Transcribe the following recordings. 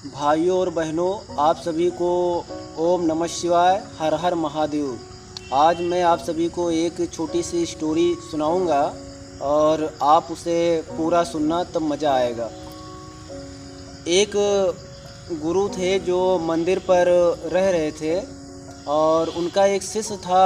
भाइयों और बहनों, आप सभी को ओम नमः शिवाय, हर हर महादेव। आज मैं आप सभी को एक छोटी सी स्टोरी सुनाऊंगा और आप उसे पूरा सुनना, तब मज़ा आएगा। एक गुरु थे जो मंदिर पर रह रहे थे और उनका एक शिष्य था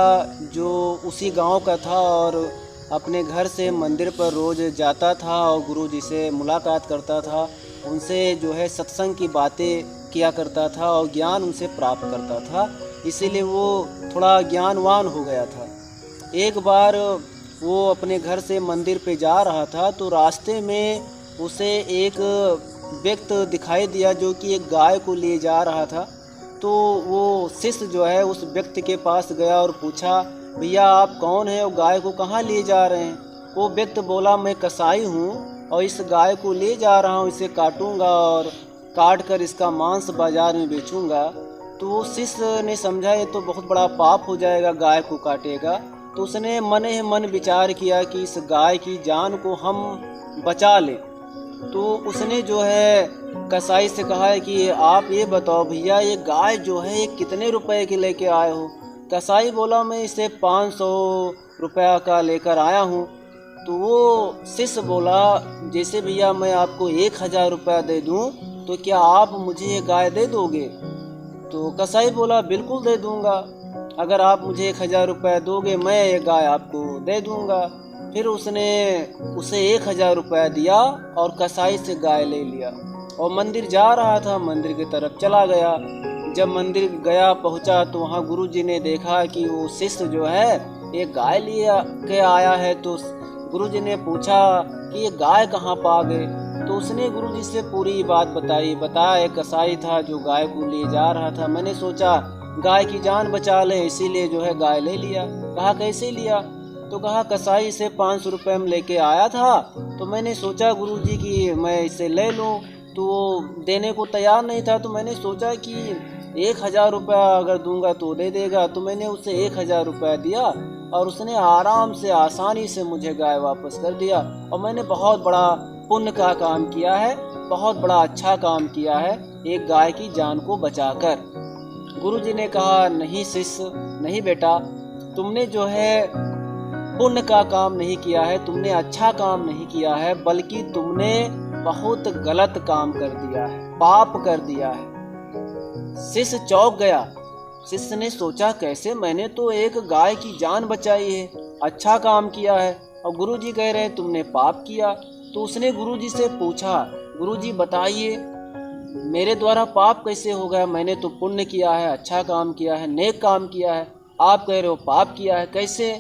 जो उसी गांव का था और अपने घर से मंदिर पर रोज़ जाता था और गुरु जी से मुलाकात करता था, उनसे जो है सत्संग की बातें किया करता था और ज्ञान उनसे प्राप्त करता था। इसीलिए वो थोड़ा ज्ञानवान हो गया था। एक बार वो अपने घर से मंदिर पे जा रहा था तो रास्ते में उसे एक व्यक्ति दिखाई दिया जो कि एक गाय को ले जा रहा था। तो वो शिष्य जो है उस व्यक्ति के पास गया और पूछा, भैया आप कौन हैं और गाय को कहाँ ले जा रहे हैं? वो व्यक्ति बोला, मैं कसाई हूँ और इस गाय को ले जा रहा हूँ, इसे काटूंगा और काट कर इसका मांस बाजार में बेचूंगा। तो वो शिष्य ने समझा ये तो बहुत बड़ा पाप हो जाएगा, गाय को काटेगा। तो उसने मन ही मन विचार किया कि इस गाय की जान को हम बचा लें। तो उसने जो है कसाई से कहा है कि आप ये बताओ भैया, ये गाय जो है ये कितने रुपए की लेके आए हो? कसाई बोला, मैं इसे 500 रुपया का लेकर आया हूँ। तो वो शिष्य बोला, जैसे भैया मैं आपको 1000 रुपया दे दूँ तो क्या आप मुझे ये गाय दे दोगे? तो कसाई बोला, बिल्कुल दे दूंगा, अगर आप मुझे 1000 रुपया दोगे मैं ये गाय आपको दे दूंगा। फिर उसने उसे 1000 रुपया दिया और कसाई से गाय ले लिया और मंदिर जा रहा था, मंदिर की तरफ चला गया। जब मंदिर गया पहुंचा तो वहाँ गुरु जी ने देखा कि वो शिष्य जो है एक गाय लिए के आया है। तो गुरु जी ने पूछा कि ये गाय कहाँ पा गए? तो उसने गुरु जी से पूरी बात बताया एक कसाई था जो गाय को ले जा रहा था, मैंने सोचा गाय की जान बचा लें इसीलिए जो है गाय ले लिया। कहा कैसे लिया? तो कहा कसाई से 500 रुपये में लेके आया था, तो मैंने सोचा गुरु जी की मैं इसे ले लूँ। तो वो देने को तैयार नहीं था, तो मैंने सोचा कि 1000 रुपया अगर दूंगा तो दे देगा। तो मैंने उसे 1000 रुपया दिया और उसने आराम से आसानी से मुझे गाय वापस कर दिया। और मैंने बहुत बड़ा पुण्य का काम किया है, बहुत बड़ा अच्छा काम किया है एक गाय की जान को बचाकर। गुरुजी ने कहा, नहीं शिष्य, नहीं बेटा, तुमने जो है पुण्य का काम नहीं किया है, तुमने अच्छा काम नहीं किया है, बल्कि तुमने बहुत गलत काम कर दिया है, पाप कर दिया है। शिष्य चौंक गया। शिष्य ने सोचा, कैसे? मैंने तो एक गाय की जान बचाई है, अच्छा काम किया है, और गुरुजी कह रहे हैं तुमने पाप किया। तो उसने गुरुजी से पूछा, गुरुजी बताइए मेरे द्वारा पाप कैसे हो गया? मैंने तो पुण्य किया है, अच्छा काम किया है, नेक काम किया है, आप कह रहे हो पाप किया है, कैसे?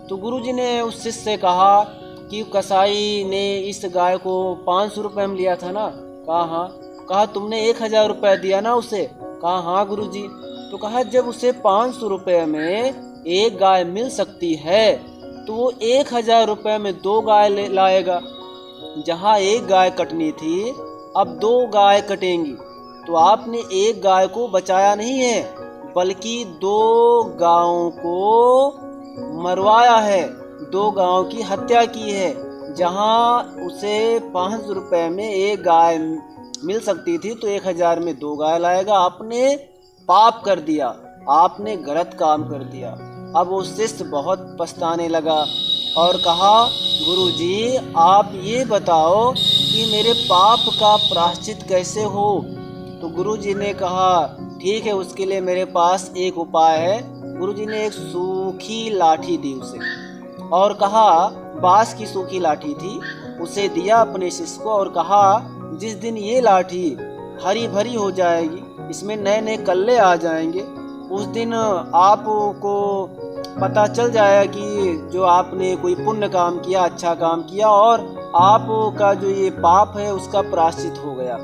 तो गुरुजी ने उस शिष्य से कहा कि कसाई ने इस गाय को 500 रुपये में लिया था ना? कहा हाँ। कहा तुमने 1000 रुपया दिया ना उसे? कहा हाँ गुरुजी। तो कहा जब उसे 500 रुपये में एक गाय मिल सकती है तो वो 1000 रुपये में 2 गाय लाएगा। जहाँ एक गाय कटनी थी अब 2 गाय कटेंगी। तो आपने एक गाय को बचाया नहीं है, बल्कि 2 गायों को मरवाया है, 2 गायों की हत्या की है। जहाँ उसे 500 रुपये में एक गाय मिल सकती थी तो 1000 में 2 गाय लाएगा। आपने पाप कर दिया, आपने गलत काम कर दिया। अब वो शिष्य बहुत पछताने लगा और कहा, गुरुजी आप ये बताओ कि मेरे पाप का प्रायश्चित कैसे हो? तो गुरुजी ने कहा, ठीक है, उसके लिए मेरे पास एक उपाय है। गुरुजी ने एक सूखी लाठी दी उसे और कहा, बांस की सूखी लाठी थी, उसे दिया अपने शिष्य को और कहा, जिस दिन ये लाठी हरी भरी हो जाएगी, इसमें नए नए कल्ले आ जाएंगे, उस दिन आपको पता चल जाएगा कि जो आपने कोई पुण्य काम किया, अच्छा काम किया और आपका जो ये पाप है उसका प्रायश्चित हो गया।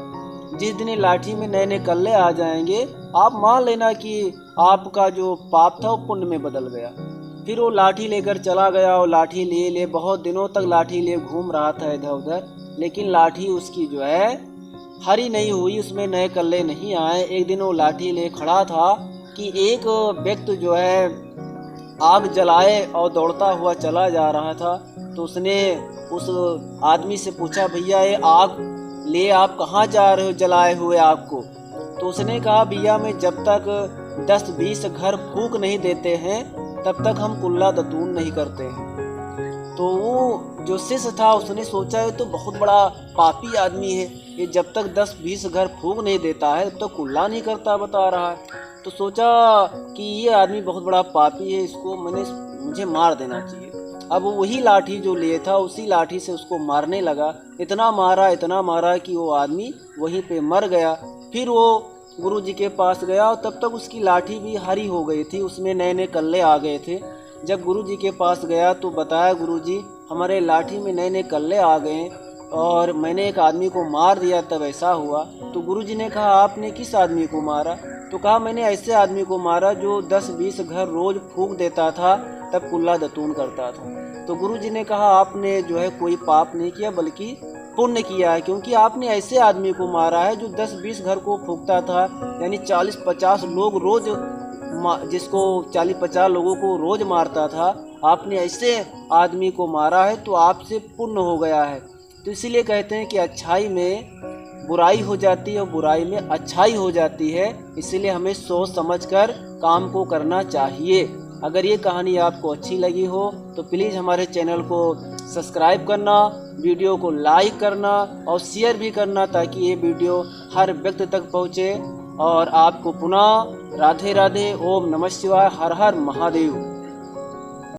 जिस दिन लाठी में नए नए कल्ले आ जाएंगे, आप मान लेना कि आपका जो पाप था वो पुण्य में बदल गया। फिर वो लाठी लेकर चला गया और लाठी लिए बहुत दिनों तक लाठी लिए घूम रहा था इधर उधर, लेकिन लाठी उसकी जो है हरी नहीं हुई, उसमें नए कल्ले नहीं आए। एक दिन वो लाठी ले खड़ा था कि एक व्यक्ति जो है आग जलाए और दौड़ता हुआ चला जा रहा था। तो उसने उस आदमी से पूछा, भैया ये आग ले आप कहाँ जा रहे हो जलाए हुए आग को? तो उसने कहा भैया मैं जब तक 10-20 घर फूंक नहीं देते हैं तब तक हम कुल्ला दतून नहीं करते हैं। तो वो जो शिष्य था उसने सोचा ये तो बहुत बड़ा पापी आदमी है, ये जब तक 10-20 घर फूंक नहीं देता है तब तक कुल्ला नहीं करता बता रहा है। तो सोचा कि ये आदमी बहुत बड़ा पापी है, इसको मुझे मार देना चाहिए। अब वही लाठी जो लिए था उसी लाठी से उसको मारने लगा। इतना मारा कि वो आदमी वहीं पे मर गया। फिर वो गुरु जी के पास गया और तब तक उसकी लाठी भी हरी हो गई थी, उसमें नए नए कल्ले आ गए थे। जब गुरु जी के पास गया तो बताया गुरु जी हमारे लाठी में नए नए कल्ले आ गए और मैंने एक आदमी को मार दिया तब ऐसा हुआ। तो गुरु जी ने कहा आपने किस आदमी को मारा? तो कहा मैंने ऐसे आदमी को मारा जो 10-20 घर रोज फूंक देता था तब कुल्ला दतून करता था। तो गुरु जी ने कहा आपने जो है कोई पाप नहीं किया बल्कि पुण्य किया है, क्योंकि आपने ऐसे आदमी को मारा है जो 10-20 घर को फूंकता था, यानी 40-50 लोग रोज, जिसको 40-50 लोगों को रोज मारता था, आपने ऐसे आदमी को मारा है तो आपसे पुण्य हो गया है। तो इसीलिए कहते हैं कि अच्छाई में बुराई हो जाती है और बुराई में अच्छाई हो जाती है। इसीलिए हमें सोच समझकर काम को करना चाहिए। अगर ये कहानी आपको अच्छी लगी हो तो प्लीज़ हमारे चैनल को सब्सक्राइब करना, वीडियो को लाइक करना और शेयर भी करना ताकि ये वीडियो हर व्यक्ति तक पहुँचे। और आपको पुनः राधे राधे, ओम नमः शिवाय, हर हर महादेव।